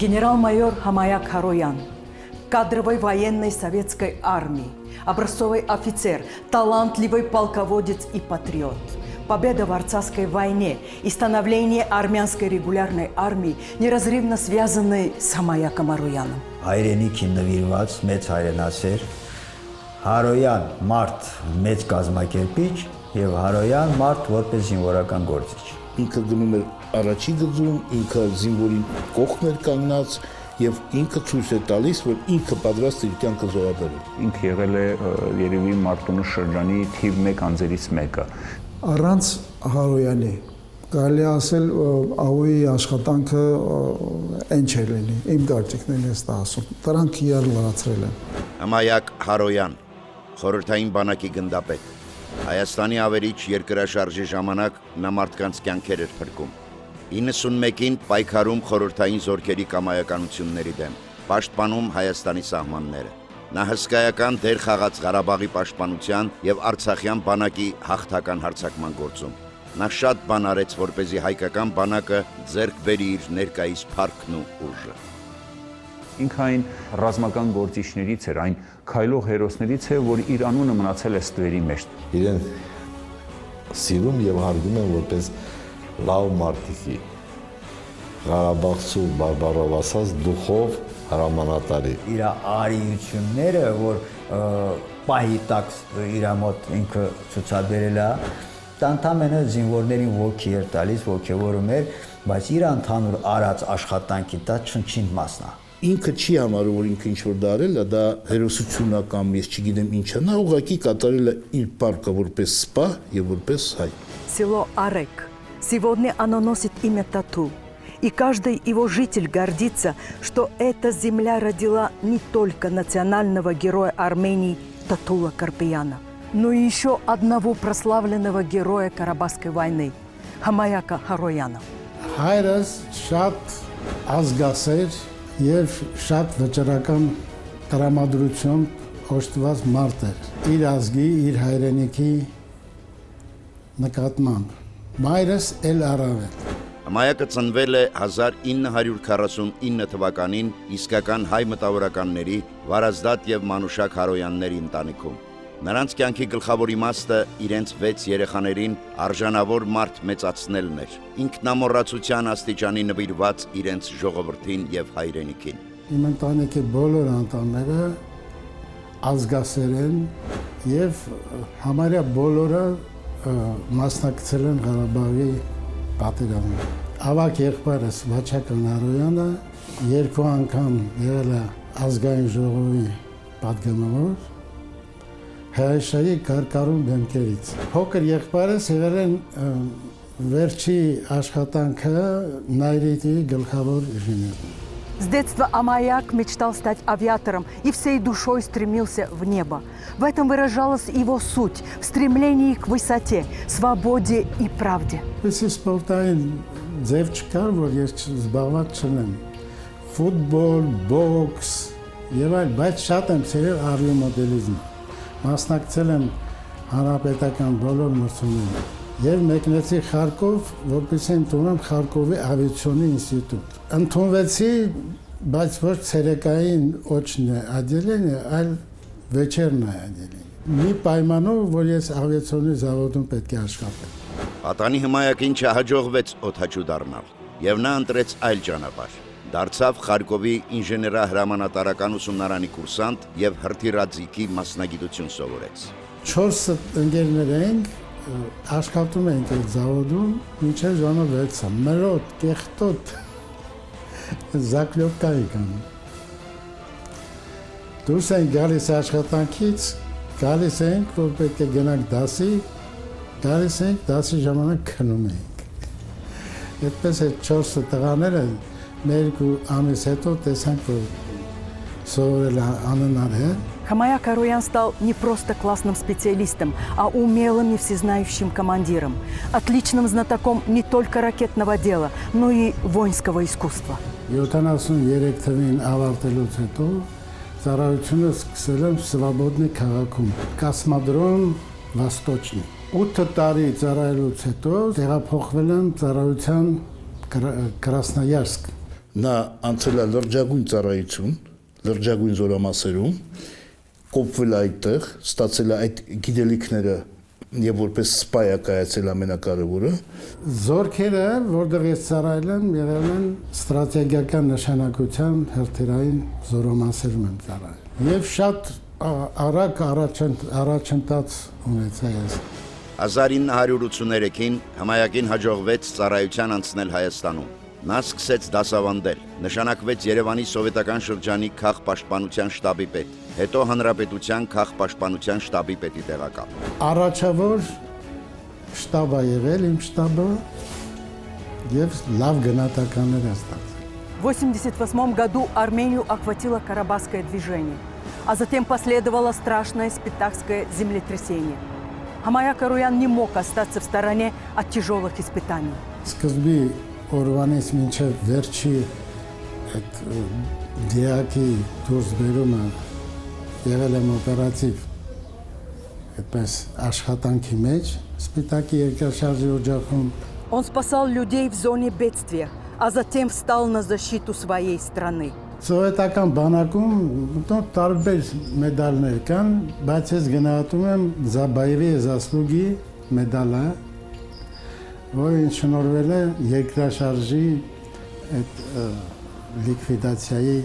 Генерал-майор Хамаяк Хароян, кадровой военной советской армии, образцовый офицер, талантливый полководец и патриот. Победа в Арцахской войне и становление армянской регулярной армии неразрывно связаны с Համայակом Հարոյանում. Հայրենիքի նվիրված մեծ հայրենասեր, Հարոյան մարդ մեծ կազմակերպիչ եւ Հարոյան մարդ որպես զինվորական գործիչ։ Ինքը գնում էր առաջի գծում, ինքը զինվորի կողքն էր կանգնած եւ ինքը ցույց է տալիս, որ ինքը պատրաստ է իր կյանքը զոհաբերել։ Ինքը եղել է երևի Մարտունու շրջանի թիվ 1 անձերից մեկը։ Առանց Հարոյանի կարելի ասել ԱՕ-ի աշխատանքը այն չէր լինի, իմ կարծիքն է դա ասում։ Դրանք իրար լրացրել են։ Համայակ Հարոյան, խորհրդային բանակի գնդապետ։ Հայաստանի ավերիչ երկրաշարժի ժամանակ նա մարդկանց կյանքեր էր փրկում։ 91-ին պայքարում խորհրդային զորքերի կամայականությունների դեմ, պաշտպանում Հայաստանի սահմանները։ Նա հսկայական դեր խաղաց Ղարաբաղի պաշտպանության եւ Արցախյան բանակի հաղթական հարձակման գործում։ Նա շատ բան արեց, որպեսզի հայկական բանակը ձեռք բերի իր ներկայիս փառքն ու ուժը։ Ինքը այն ռազմական գործիչներից էր, այն քայլող հերոսներից է, որ իր անունը մնացել է ստվերի մեջ։ Իրեն սիրում եւ հարգում են որպես լավ մարդիկի, Ղարաբաղցու բարբարով ասած դուխով հրամանատարի։ Իր արիությունները, որ պահի տակ իր մոտ ինքը ցուցաբերել է, դա ընդամենը զինվորներին ոգի էր տալիս, ոգևորում էր, բայց իր ընդհանուր արած աշխատանքի դա չնչին մասն է։ Ինքը չի համարում, որ ինքը ինչ-որ դա արել է, դա հերոսությունական, ես չգիտեմ ինչ է, նա ուղղակի կատարել է իր պարկը որպես սպա եւ որպես հայ։ Село Арек. Сегодня оно носит имя Тату. И каждый его житель гордится, что эта земля родила не только национального героя Армении Татула Карпияна, но и еще одного прославленного героя Карабахской войны Համայակը Հարոյանը։ Հայրս շատ ազգասեր եւ շատ վճռական տրամադրություն օժտված մարդ էր։ Իր ազգի, իր հայրենիքի նկատմամբ։ Մայրս էլ առավել։ Համայակը ծնվել է 1949 թվականին իսկական հայ մտավորականների Վարազդատ եւ Մանուշակ Հարոյանների ընտանիքում։ Նրանց կյանքի գլխավոր իմաստը իրենց 6 երեխաներին արժանավոր մարդ մեծացնելն էր, ինքնամոռացության աստիճանի նվիրված իրենց ժողովրդին եւ հայրենիքին։ Իմ ընտանիքի բոլոր անդամները ազգասեր են եւ համարյա բոլորը մասնակցել են Ղարաբաղի պատերազմին։ Ավակ եղբայրս Վաչական Հարոյանը 2 անգամ եղել է ազգային ժողովի պատգամավոր Հայաստանի կարկառուն դեմքերից։ Փոքր եղբայրս եղել են վերջի աշխատանքը Նայրիտի գլխավոր ինժեներ։ С детства Համայակ мечтал стать авиатором и всей душой стремился в небо. В этом выражалась его суть, в стремлении к высоте, свободе и правде. Ես սպորտային ձև չկար, որ ես զբաղված չնեմ։ Ֆուտբոլ, բոքս եւ այլ, բայց շատ եմ սիրել ավիամոդելիզմը։ Մասնակցել եմ հանրապետական բոլոր մրցումներին եւ մեկնեցի Խարկով, որպեսզի ընդունեմ Խարկովի ավիացիոնի ինստիտուտ։ Ընդունվեցի, բայց ոչ ցերեկային օչն է ադելենը, այլ վեճերն է ադելենը։ Մի պայմանով, որ ես ավիացիոնի զավոդում պետք է աշխատեմ։ Պատանի Համայակին չհաջողվեց օդաչու դառնալ եւ նա ընտրեց այլ ճանապարհ։ Դարձավ Խարկովի ինժեներահրամանատարական ուսումնարանի կուրսանտ եւ հրթիռաձիգի մասնագիտություն սովորեց։ 4 ընկերներ ենք, աշխատում ենք այդ զավոդում մինչև ժամը 6-ը։ Մրոտ, կեղտոտ, զակլյոկայի կանում։ Դուրս ենք գալիս աշխատանքից, գալիս ենք, որ պետք է գնանք դասի, գալիս ենք, դասի ժամանակ քնում ենք։ Այդպես այդ 4 տղաները մեր 2 ամիս հետո տեսանք, որ սովորել անհնար է։ Համայակ Хароян стал не просто классным специалистом, а умелым и всезнающим командиром, отличным знатоком не только ракетного дела, но и воинского искусства. 73 թվին ավարտելուց հետո ծառայությունը սկսել եմ Սվաբոդնի քաղաքում, Կոսմոդրոմ Վոստոչնի։ 8 տարի ծառայելուց հետո տեղափոխվել եմ ծառայության Կրասնոյարսկ, Նա անցել է լրջագույն ծառայություն, լրջագույն զորամասերում, կոպվել այդտեղ, ստացել է այդ գիտելիքները եւ որպես սպայ կայացել ամենակարևորը։ Զորքերը, որտեղ ես ծառայել եմ, եղել են ստրատեգիական նշանակության հրթիռային զորամասերում եմ ծառայել։ Եվ շատ արագ առաջընթաց ունեցա ես։ 1983-ին Հմայակին հաջողվեց ծառայության անցնել Հայաստանում։ Նա սկսեց դասավանդել, նշանակվեց Երևանի սովետական շրջանի քաղաքապաշտպանության շտաբի պետ, հետո Հանրապետության քաղաքապաշտպանության շտաբի պետի տեղակալ։ Առաջավոր շտաբ է եղել իմ շտաբը եւ լավ գնահատականներ է ստացել։ В 1988 году Армению охватило Карабахское движение, а затем последовало страшное Спитахское землетрясение. Համայակ Արոյան не мог остаться в стороне от тяжелых испытаний. Սկզբի օրվանից մինչև վերջի այդ դիակի դուրս բերումը եղել եմ օպերատիվ այդպես աշխատանքի մեջ Սպիտակի երկրաշարժի օջախում։ Он спасал людей в зоне бедствия, а затем встал на защиту своей страны. Սովետական բանակում տարբեր մեդալներ կան, բայց ես գնահատում եմ Զաբաևի զասլուգի մեդալը, որը շնորհվել է երկրաշարժի այդ լիկվիդացիայի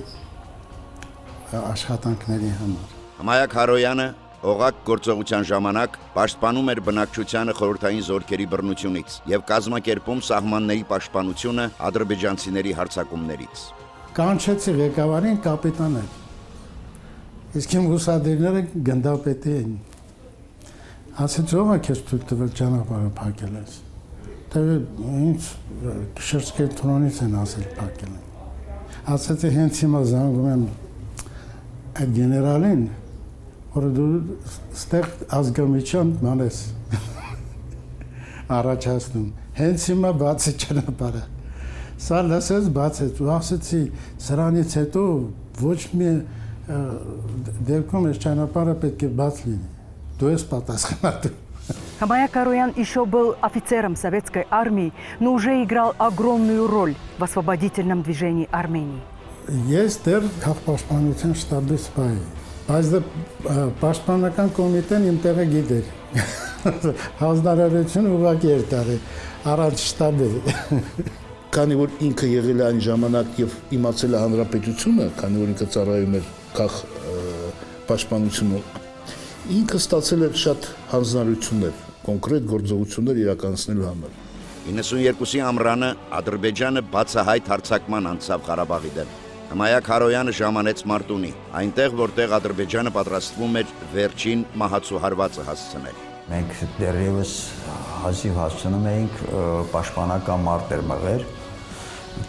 աշխատանքների համար։ Հմայակ Հարոյանը օղակ գործողության ժամանակ պաշտպանում էր բնակչությանը խորհրդային զորքերի բռնությունից եւ կազմակերպում սահմանների պաշտպանությունը ադրբեջանցիների հարձակումներից։ Կանչեցի ղեկավարին կապիտան էր։ Իսկ իմ ուսադիրները գնդապետի էին։ Ասեց ո՞վ է քեզ թույլ տվել ճանապարհը փակել ես։ Դե ինձ շրջկել տրոնից են ասել փակել։ Ասեցի հենց հիմա զանգում եմ այդ գեներալին, որ դու ստեղ ազգամիջյան մանես առաջացնում։ Հենց հիմա բացի ճանապարհը։ Սա լսեց բացեց ու ասեցի սրանից հետո ոչ մի դեպքում այս ճանապարհը պետք է բաց լինի։ Դու ես պատասխանատու։ Хамаяк Ароян еще был офицером советской армии, но уже играл огромную роль в освободительном движении Армении. Ես դեռ քաղաքապաշտպանության շտաբի սպայ եմ, բայց պաշտպանական կոմիտեն իմ տեղը գիտեր։ Հանձնարարություն ուղղակի էր տալի առանց շտաբի։ Քանի որ ինքը եղել է այն ժամանակ եւ իմացել է հանրապետությունը, քանի որ ինքը ծառայում էր քաղ պաշտպանությունում, ինքը ստացել էր շատ հանձնարարություններ, կոնկրետ գործողություններ իրականացնելու համար։ 92-ի ամռանը Ադրբեջանը բացահայտ հարձակման անցավ Ղարաբաղի դեմ։ Հմայակ Հարոյանը ժամանեց Մարտունի, այնտեղ որտեղ Ադրբեջանը պատրաստվում էր վերջին մահացու հարվածը հասցնել։ Մենք դեռևս հազիվ հասցնում էինք պաշտպանական մարտեր մղել։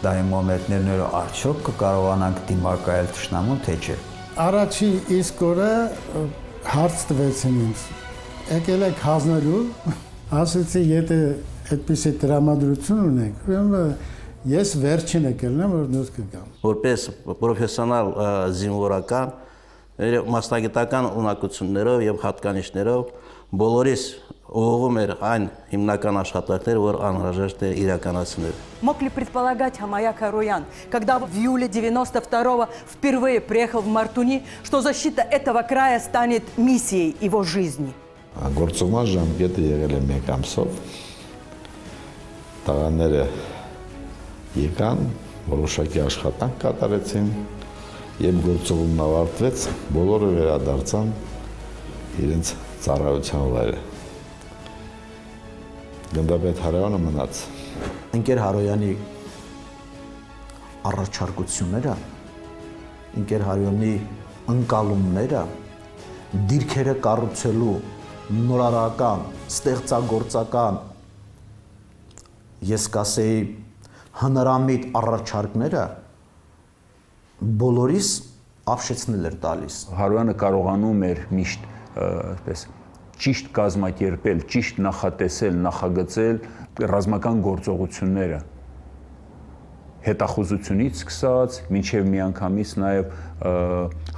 Դա այն մոմենտներն էր արդյոք կկարողանանք դիմակայել թշնամուն, թե չէ։ Առաջի իսկ օրը հարց տվեցին ինձ։ Եկել եք հանձնելու, ասեցի եթե այդպիսի տրամադրություն ունեք, ուրեմն ես վերջինը կլինեմ, որ դուրս կգամ։ Որպես պրոֆեսիոնալ զինվորական մասնագիտական ունակություններով եւ հատկանիշներով բոլորիս ուղղում էր այն հիմնական աշխատանքները, որ անհրաժեշտ է իրականացնել։ Мог ли предполагать Хамаяк Ароян, когда в июле 92-го впервые приехал в Мартуни, что защита этого края станет миссией его жизни? Գործողման ժամկետը եղել է 1 ամսով։ Տղաները եկան, որոշակի աշխատանք կատարեցին, եւ գործողումն ավարտվեց, բոլորը վերադարձան իրենց ծառայության վայրը։ Գնդապետ Հարոյանը մնաց։ Ընկեր Հարոյանի առաջարկությունները, ընկեր Հարոյանի ընկալումները դիրքերը կառուցելու նորարարական, ստեղծագործական, ես կասեի հնարամիտ առաջարկները բոլորիս ապշեցնել էր տալիս։ Հարոյանը կարողանում էր միշտ այսպես ճիշտ կազմակերպել, ճիշտ նախատեսել, նախագծել ռազմական գործողությունները հետախուզությունից սկսած մինչև միանգամից նաև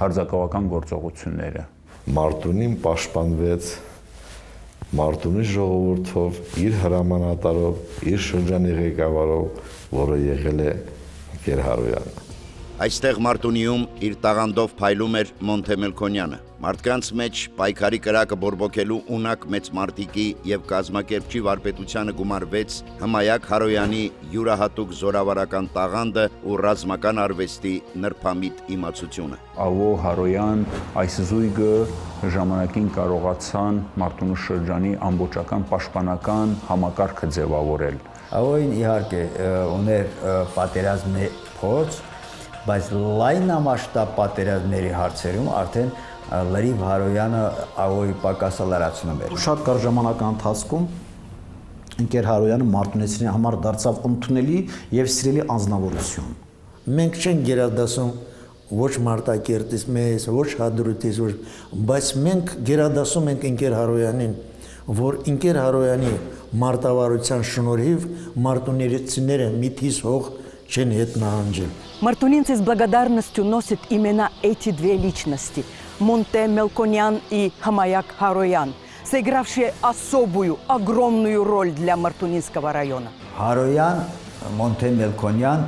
հարձակողական գործողությունները։ Մարտունին պաշտպանվեց Մարտունի ժողովրդով, իր հրամանատարով, իր շրջանի ղեկավարով, որը եղել է Ինքեր Հարոյանը։ Այստեղ Մարտունիում իր տաղանդով փայլում էր Մոնթե Մելքոնյանը։ Մարդկանց մեջ պայքարի կրակը բորբոքելու ունակ մեծ մարտիկի եւ կազմակերպչի վարպետությանը գումարվեց Հմայակ Հարոյանի յուրահատուկ զորավարական տաղանդը ու ռազմական արվեստի նրբամիտ իմացությունը։ Ավո Հարոյան այս զույգը ժամանակին կարողացան Մարտունու շրջանի ամբողջական պաշտպանական համակարգը ձևավորել։ Ավոյն իհարկե ուներ պատերազմի փորձ, բայց լայնամասշտաբ պատերազմների հարցերում արդեն լրիվ Հարոյանը Ավոյի պակասը լրացնում էր։ Շատ կարճ ժամանակահատվածի ընթացքում ընկեր Հարոյանը մարտունեցիների համար դարձավ ընդունելի եւ սիրելի անձնավորություն։ Մենք չենք գերադասում ոչ Մարտակերտից մեզ, ոչ Հադրութից, բայց մենք գերադասում ենք ընկեր Հարոյանին, որ ընկեր Հարոյանի մարտավարության շնորհիվ մարտունեցիները միտից հող չեն հետ նահանջել։ Мартунинцы с благодарностью носят имена эти две личности – Монте Мелконян и Хмаяк Хароян, сыгравшие особую, огромную роль для Мարտունինского района. Հարոյան, Մոնթե Մելքոնյան,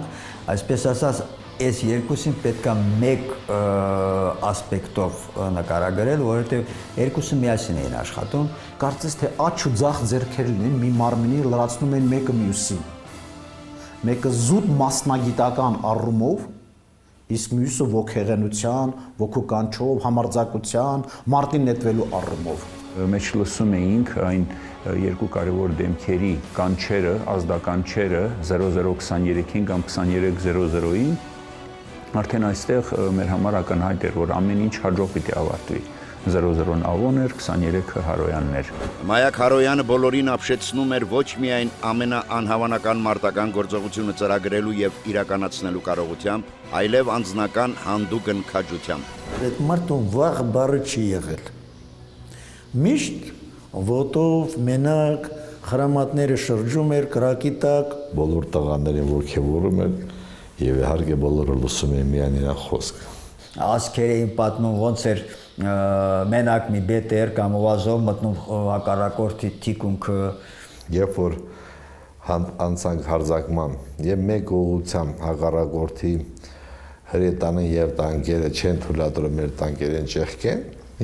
այսպես ասած, այս երկուսին պետք է մեկ ասպեկտով նկարագրել, որովհետև երկուսը միասին էին աշխատում։ Կարծես թե աչ ու ձախ ձեռքեր լինեն մի մարմինի լրացնում են մեկը մյուսին։ Մեկը զուտ մասնագիտական առումով, իսկ մյուսը ոգեղենության, ոգուկանչով, համարձակության, մարտին նետվելու առումով։ Մեջ լսում էինք այն երկու կարևոր դեմքերի կանչերը, ազդականչերը 0023-ին կամ 2300-ին, արդեն այստեղ մեր համար ակնհայտ էր, որ ամեն ինչ հաջող պիտի ավարտվի։ 00-ն Ավոն էր, 23-ը Հարոյանն էր։ Հմայակ Հարոյանը բոլորին ապշեցնում էր ոչ միայն ամենաանհավանական մարտական գործողությունը ծրագրելու եւ իրականացնելու կարողությամբ, այլև անձնական հանդուգն քաջությամբ։ Այդ մարդուն վաղ բառը չի եղել։ Միշտ ոտով, մենակ, խրամատները շրջում էր կրակի տակ, Բոլոր տղաներին ոգևորում էր եւ իհարկե բոլորը լսում էին միայն իր խոսքը։ Ասքեր էին պատմում ոնց էր մենակ մի բետեր կամ օազով մտնում հակառակորդի թիկունքը, Երբ որ անցանք հարձակման եւ մեկ ուղղությամբ հակառակորդի հրետանին եւ տանկերը չեն թույլատրում մեր տանկերին ճեղքեն,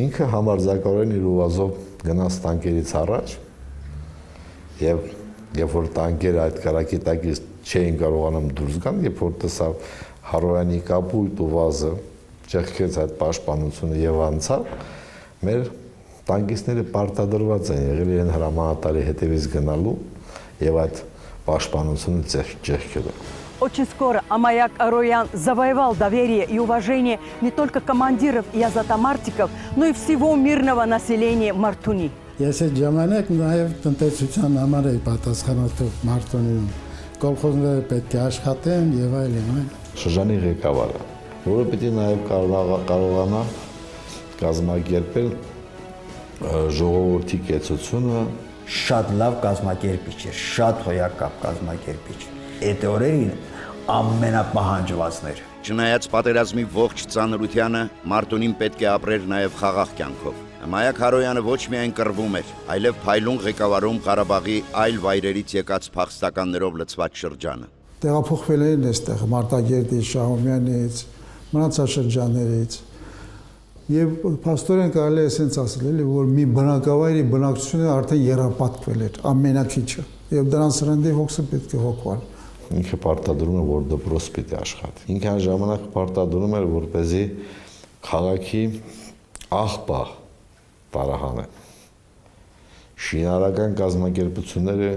ինքը համարձակորեն իր ուղազով գնաց տանկերից առաջ եւ երբ որ տանկերը այդ կարակի տակից չէին կարողանում դուրս գան, երբ որ տեսավ Հարոյանի կապույտ ուղազը ճեղքեց այդ պաշտպանությունը եւ անցավ, մեր տանկիստները պարտադրված են եղել իրեն հրամանատարի հետևից գնալու եւ այդ պաշտպանությունը ճեղքելու։ Очень скоро Хмаяк Хароян завоевал доверие и уважение не только командиров и азатомартиков, но и всего мирного населения Мարտունի։ Ես այդ ժամանակ նաև տնտեսության համար էի պատասխանատու Մարտունիում։ Կոլխոզները պետք է աշխատեն եւ այլն։ Շրջանի ղեկավարը, որը պիտի նաև կարողանա կազմակերպել ժողովրդի կեցությունը, շատ լավ կազմակերպիչ էր, շատ հոյակապ կազմակերպիչ։ Այդ օրերին ամենապահանջվածն էր։ Չնայած պատերազմի ողջ ծանրությանը, Մարտունին պետք է ապրեր նաև խաղաղ կյանքով։ Հմայակ Հարոյանը ոչ միայն կռվում էր, այլև փայլուն ղեկավարում Ղարաբաղի այլ վայրերից եկած փախստականներով լցված շրջանը։ Տեղափոխվել են այստեղ Մարտակերտից, Շահումյանից, մնացած շրջաններից։ Եվ փաստորեն կարելի է ասենց ասել, որ մի բնակավայրի բնակչությունը արդեն եռապատկվել էր, ամենաքիչը, եւ դրան սրնդի հոգսը պետք է հոգվար։ ինքը պարտադրում է, որ դպրոց պիտի աշխատի։ Ինքը այն ժամանակ պարտադրում էր, որպեսզի քաղաքի աղբահ տարահանը։ Շինարարական կազմակերպությունները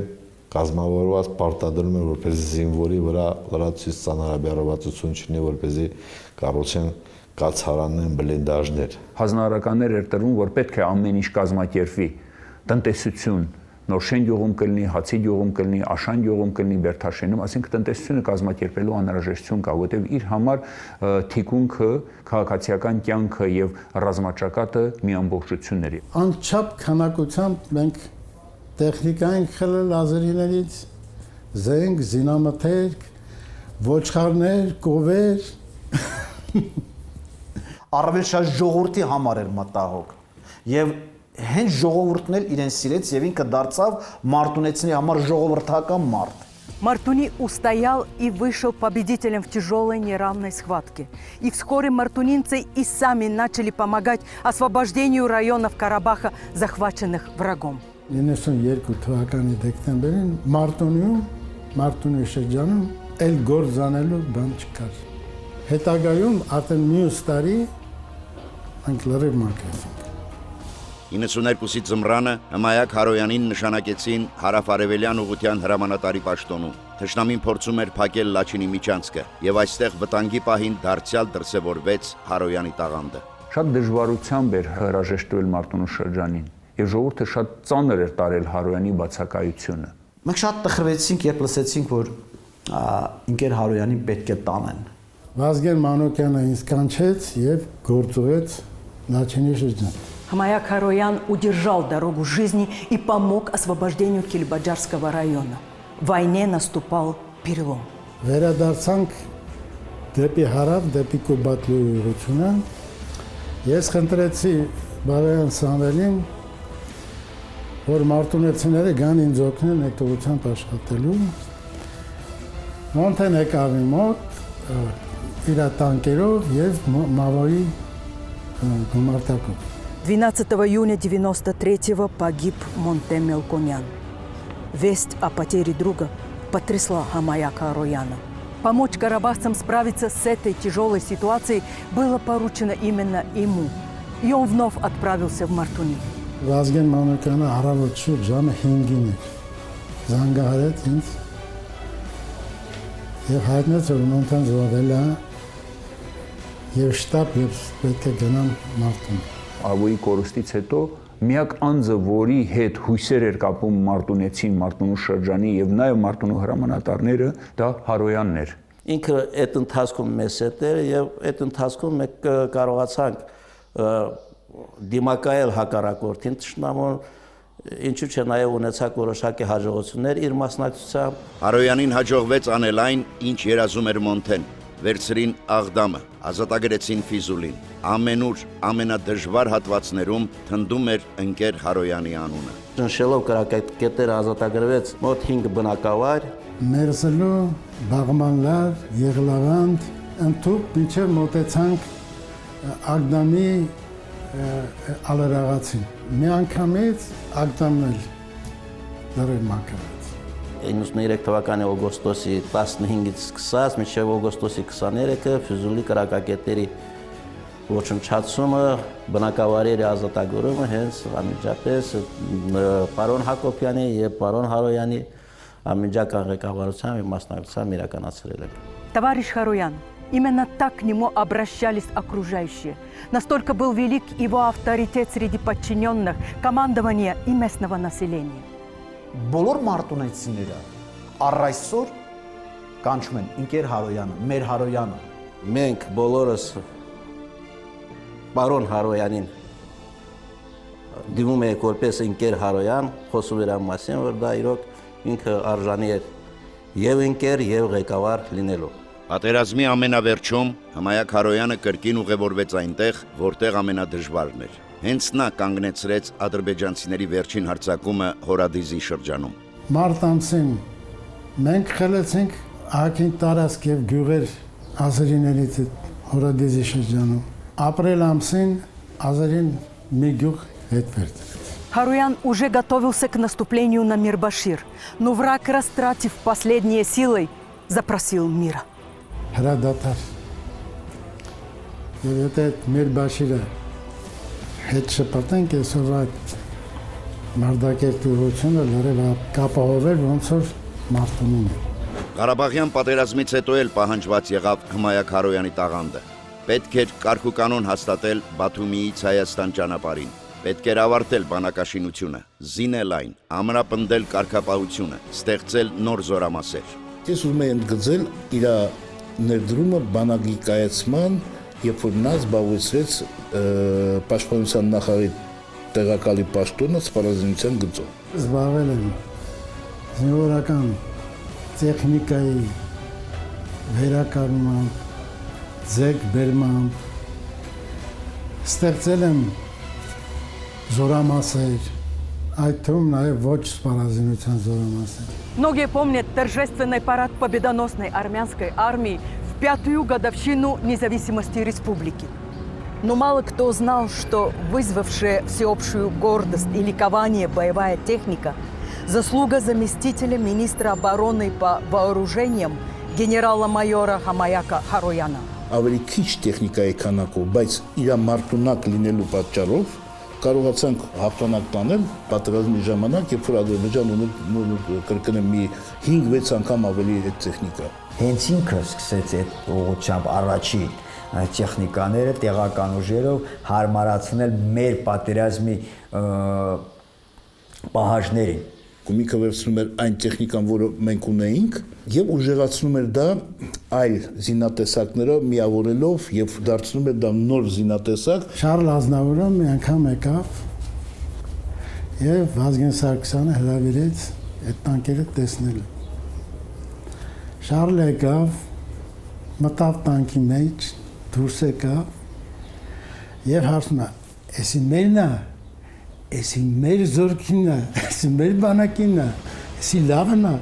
կազմավորված պարտադրում են, որպեսզի զինվորի վրա լրացուցիչ ծանրաբեռնվածություն չունի, որպեսզի կառուցեն կացարաններ, բլինդաժներ։ Հանրահարականներ էր տրվում, որ պետք է ամեն ինչ կազմակերպվի, տնտեսություն, Նորշեն գյուղում կլինի, Հացի գյուղում կլինի, Աշան գյուղում կլինի, Բերթաշենում, այսինքն տնտեսությունը կազմակերպելու անհրաժեշտություն կա, որտեղ իր համար թիկունքը, քաղաքացիական կյանքը եւ ռազմաճակատը մի ամբողջությունն էր։ Անչափ քանակությամբ մենք տեխնիկա ենք խլել ազերիներից, զենք, զինամթերք, ոչխարներ, կովեր։ Առավել շատ ժողովրդի համար էր մտահոգ եւ հենց ժողովուրդն էլ իրեն սիրեց եւ ինքը դարձավ մարտունեցիների համար ժողովրդական մարդ։ Мартуни устоял и вышел победителем в тяжелой неравной схватке. И вскоре мартунинцы и сами начали помогать освобождению районов Карабаха, захваченных врагом. 92 թվականի դեկտեմբերին Մարտունի շրջանում էլ գործանելու բան չկար։ Հետագայում արդեն մյուս տարի մենք լրիվ մաքրեցինք։ 92-ի ձմռանը Հմայակ Հարոյանին նշանակեցին հարավ-արևելյան ուղղության հրամանատարի պաշտոնում։ Թշնամին փորձում էր փակել Լաչինի միջանցքը, եւ այստեղ վտանգի պահին դարձյալ դրսևորվեց Հարոյանի տաղանդը։ Շատ դժվարությամբ էր հրաժեշտվել Մարտունու շրջանին, եւ ժողովուրդը շատ ծանր էր տարել Հարոյանի բացակայությունը։ Մենք շատ տխրվեցինք, երբ լսեցինք, որ ինքեր Հարոյանին պետք է տանեն։ Վազգեն Մանուկյանը ինձ կանչեց եւ գործուեց Լաչինի շրջան։ Хмаяк Хароян удержал дорогу жизни и помог освобождению Кельбаджарского района. В войне наступал перелом. Վերադարձանք դեպի հարավ, դեպի Կոբատլուի ուղղությունը։ Ես խնդրեցի Բավյան Սամվելին, որ մարտունեցիները գան ինձ օգնեն այդ ուղղությամբ աշխատելու։ Մոնտեն եկավ իմ մոտ իր տանկերով եւ Մավոյի գումարտակով։ 12 июня 93-го погиб Монте Мелконян. Весть о потере друга потрясла Хмаяка Харояна. Помочь карабахцам справиться с этой тяжелой ситуацией было поручено именно ему. И он вновь отправился в Мартуни. Վազգեն Մանուկյանը առավոտ շուրջ ժամը 5-ին էր։ Զանգահարեց ինձ եւ հայտնեց, որ Մոնտեն զոհվել է եւ շտապ եւ պետք է գնամ Մարտունի։ Ավոյի կորուստից հետո միակ անձը, որի հետ հույսեր էր կապում մարտունեցին, Մարտունու շրջանի եւ նաեւ Մարտունու հրամանատարները, դա Հարոյանն էր։ Ինքը այդ ընթացքում մեզ հետ էր եւ այդ ընթացքում մենք կարողացանք դիմակայել հակառակորդին ճշնամուն, ինչու՞ չէ նաեւ ունեցակ որոշակի հաջողություններ իր մասնակցությամբ։ Հարոյանին հաջողվեց անել այն, ինչ երազում էր Մոնտեն։ Վերցրին Աղդամը, ազատագրեցին Ֆիզուլին։ Ամենուր ամենադժվար հատվածներում թնդում էր ընկեր Հարոյանի անունը։ Շնշելով կրակակետերը ազատագրվեց մոտ 5 բնակավայր։ Մերսելու, Բաղմանլար, Եղլավանդ, ընդཐུպ մինչև մոտեցանք Աղդամի ալերաղացին։ Մի անգամից Աղդամն էլ լրիվ մաքրվեց։ 93 թվականի օգոստոսի 15-ից սկսած մինչև օգոստոսի 23-ը Ֆյուզուլի կրակակետերի ոչնչացումը, բնակավայրերի ազատագրումը հենց անմիջապես պարոն Հակոբյանի եւ պարոն Հարոյանի անմիջական ղեկավարությամբ եւ մասնակցությամբ իրականացրել են։ Товарищ Хароян, именно так к нему обращались окружающие. Настолько был велик его авторитет среди подчиненных, командования и местного населения. Բոլոր մարտունեցիները առ այսօր կանչում են ինքեր Հարոյանը, մեր Հարոյանը։ Մենք բոլորս պարոն Հարոյանին դիմում ենք որպես ինքեր Հարոյան, խոսում էր մասին, որ դա իրոք ինքը արժանի էր եւ ինքեր եւ ղեկավար լինելու։ Պատերազմի ամենավերջում Հմայակ Հարոյանը կրկին ուղևորվեց այնտեղ, որտեղ ամենադժվարն էր։ Հենց նա կանգնեցրեց ադրբեջանցիների վերջին հարձակումը Հորադիզի շրջանում։ Մարտ ամսին մենք խելացինք ահագին տարածք եւ գյուղեր ազերիներից Հորադիզի շրջանում։ Ապրիլ ամսին ազերին մի գյուղ հետ վերցրեց։ Харуян уже готовился к наступлению на Мирбашир, но враг, растратив последние силы, запросил мира. Հրադադար։ Եվ եթե Միրբաշիրը հետ շպրտենք այսօր այդ Մարտակերտի ուղղությունը լրիվ կապահովել ոնց որ Մարտունին է։ Ղարաբաղյան պատերազմից հետո էլ պահանջված եղավ Հմայակ Հարոյանի տաղանդը։ Պետք էր կարգուկանոն հաստատել Բաթումիից Հայաստան ճանապարհին։ Պետք էր ավարտել բանակաշինությունը, զինել այն, ամրապնդել կարգապահությունը, ստեղծել նոր զորամասեր։ Ես ուզում եմ ընդգծել իր ներդրումը բանակի կայացման, երբ որ նա զբաղեցրեց պաշտպանության նախարարի տեղակալի պաշտոնը սպառազինության գծով։ Զբաղվել եմ զինվորական տեխնիկայի վերականգնմամբ, ձեկ բերմամբ, ստեղծել եմ զորամասեր, այդ թվում նաև ոչ սպառազինության զորամասեր։ Многие помнят торжественный парад победоносной армянской армии в 5-ю годовщину независимости республики. Но мало кто знал, что вызвавшая всеобщую гордость и ликование боевая техника – заслуга заместителя министра обороны по вооружениям генерала-майора Համայակ Հարոյանը։ Ավելի քիչ տեխնիկայի քանակով, բայց իր մարտունակ լինելու պատճառով կարողացանք հաղթանակ տանել պատերազմի ժամանակ, երբ որ Ադրբեջանը ուներ կրկնեմ մի 5-6 անգամ ավելի այդ տեխնիկա։ Հենց ինքը սկսեց այդ ուղղությամբ առաջի տեխնիկաները տեղական ուժերով հարմարացնել մեր պատերազմի պահանջներին։ Կոմիկը վերցնում էր այն տեխնիկան, որը մենք ունեինք, եւ ուժեղացնում էր դա այլ զինատեսակներով միավորելով եւ դարձնում էր դա նոր զինատեսակ։ Շարլ Ազնավուրը մի անգամ եկավ եւ Վազգեն Սարգսյանը հրավիրեց այդ տանկերը տեսնել։ Շարլ եկավ, մտավ տանկի մեջ, դուրս եկավ եւ հարցնում է. «Էսի մերն է, էսի մեր զորքին է, էսի մեր բանակին է, էսի լավն է»։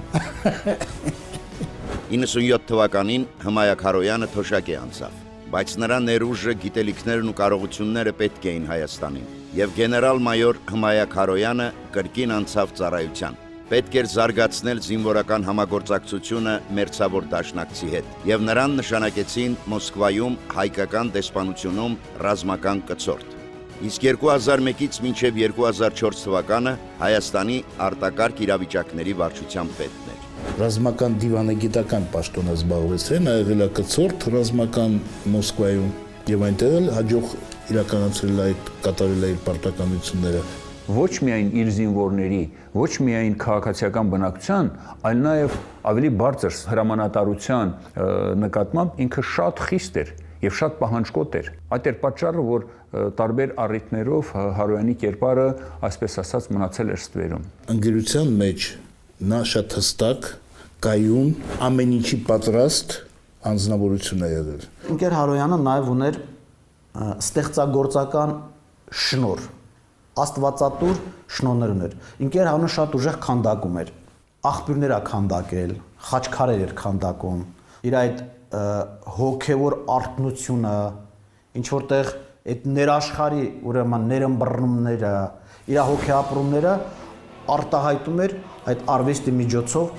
97 թվականին Հմայակ Հարոյանը թոշակ է անցավ, բայց նրա ներուժը, գիտելիքներն ու կարողությունները պետք էին Հայաստանին, եւ գեներալ-մայոր Հմայակ Հարոյանը կրկին անցավ ծառայության։ Պետք էր զարգացնել զինվորական համագործակցությունը մերձավոր դաշնակցի հետ, եւ նրան նշանակեցին Մոսկվայում հայկական դեսպանությունում ռազմական կցորդ։ Իսկ 2001-ից մինչև 2004 թվականը Հայաստանի արտակարգ իրավիճակների վարչության պետն էր։ Ռազմական դիվանագիտական պաշտոն զբաղվեց, նա եղել է կցորդ ռազմական Մոսկվայում եւ այնտեղ էլ հաջող իրականացրել այդ կատարել է իր պարտականությունները։ Ոչ միայն իր զինվորների, ոչ միայն քաղաքացիական բնակչության, այլ նաև ավելի բարձր հրամանատարության նկատմամբ ինքը շատ խիստ էր եւ շատ պահանջկոտ էր։ Այդ էր պատճառը, որ տարբեր առիթներով Հարոյանի կերպարը, այսպես ասած, մնացել էր ստվերում։ Անգերության մեջ նա շատ հստակ, կայուն, ամեն ինչի պատրաստ անձնավորություն է եղել։ Ինքեր Հարոյանը նաև ուներ ստեղծագործական շնոր, աստվածատուր շնորհներ ուներ։ Ինքեր Հարոյանը շատ ուժեղ քանդակում էր, աղբյուրներ է քանդակել, խաչքարեր էր քանդակում, իր այդ հոգևոր արտնությունը, ինչ որտեղ այդ ներաշխարի ուրեմն ներըմբռնումները, իր հոգեապրումները արտահայտում էր այդ արվեստի միջոցով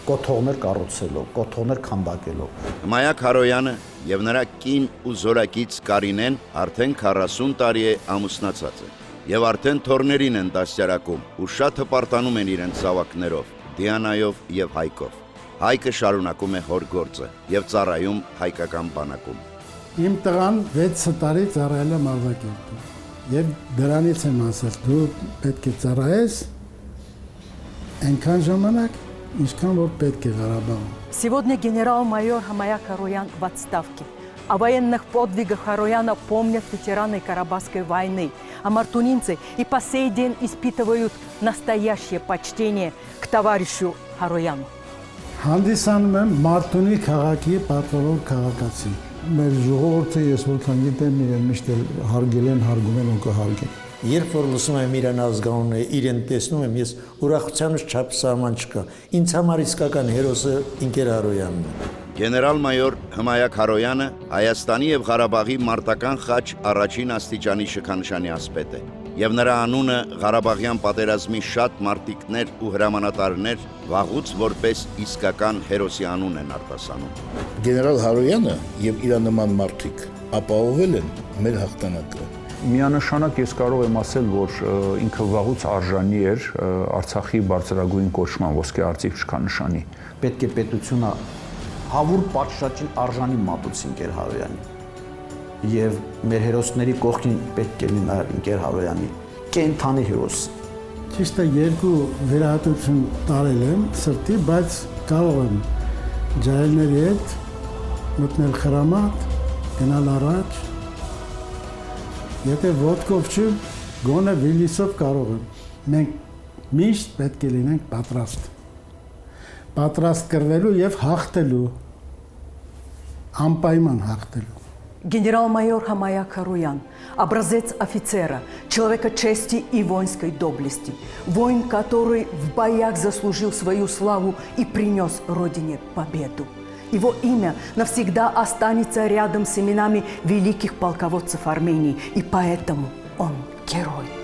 կոթողներ կառուցելով, կոթողներ քանդակելով։ Հմայակ Հարոյանը եւ նրա կին ու զորակից Կարինեն արդեն 40 տարի է ամուսնացած են եւ արդեն թորներին են դաստիարակում ու շատ հպարտանում են իրենց զավակներով, Դիանայով եւ Հայկով։ Հայկը շարունակում է հոր գործը եւ ծառայում հայկական բանակում։ Իմ տղան 6 տարի ծառայել է Մարզակերտում եւ դրանից եմ ասել դու պետք է ծառայես այնքան ժամանակ ինչքան որ պետք է Ղարաբաղում։ Сегодня генерал-майор Համայակ Հարոյան в отставке. О военных подвигах Харояна помнят ветераны Карабахской войны, а мартунинцы и по сей день испытывают настоящее почтение к товарищу Харояну. Հանդիսանում եմ Մարտունի քաղաքի պատվավոր քաղաքացի։ Մեր ժողովուրդը ես որքան գիտեմ իրեն միշտ հարգել են, հարգում են ու կհարգեն։ Երբ որ լսում եմ իրեն ազգանունը, իրեն տեսնում եմ, ես ուրախությանս չափ սահման չկա։ Ինձ համար իսկական հերոսը Ինքեր Հարոյանն է։ Գեներալ-մայոր Հմայակ Հարոյանը Հայաստանի եւ Ղարաբաղի մարտական խաչ առաջին աստիճանի շքանշանի ասպետ է եւ նրա անունը Ղարաբաղյան պատերազմի շատ մարտիկներ ու հրամանատարներ վաղուց որպես իսկական հերոսի անուն են արտասանում։ Գեներալ Հարոյանը եւ իր նման մարտիկ ապահովել են մեր հաղթանակը։ Միանշանակ ես կարող եմ ասել, որ ինքը վաղուց արժանի էր Արցախի բարձրագույն կոչման ոսկե արծիվ շքանշանի։ Պետք է պետությունը հավուր պատշաճին արժանի մատուցի Ինքեր Հարոյանի։ Եվ մեր հերոսների կողքին պետք է լինի նաև Ինքեր Հարոյանի կենթանի հերոս։ Ճիշտ է, երկու վերահատություն տարել եմ սրտի, բայց կարող եմ ջահելների հետ մտնել խրամատ, գնալ առաջ։ Եթե ոտքով չի, գոնե վիլիսով կարող եմ։ Մենք միշտ պետք է լինենք պատրաստ։ Պատրաստ կրվելու եւ հաղթելու, անպայման հաղթելու։ Генерал-майор Хамаяк Харуян, образец офицера, человека чести и воинской доблести, воин, который в боях заслужил свою славу и принес Родине победу. Его имя навсегда останется рядом с именами великих полководцев Армении, и поэтому он герой.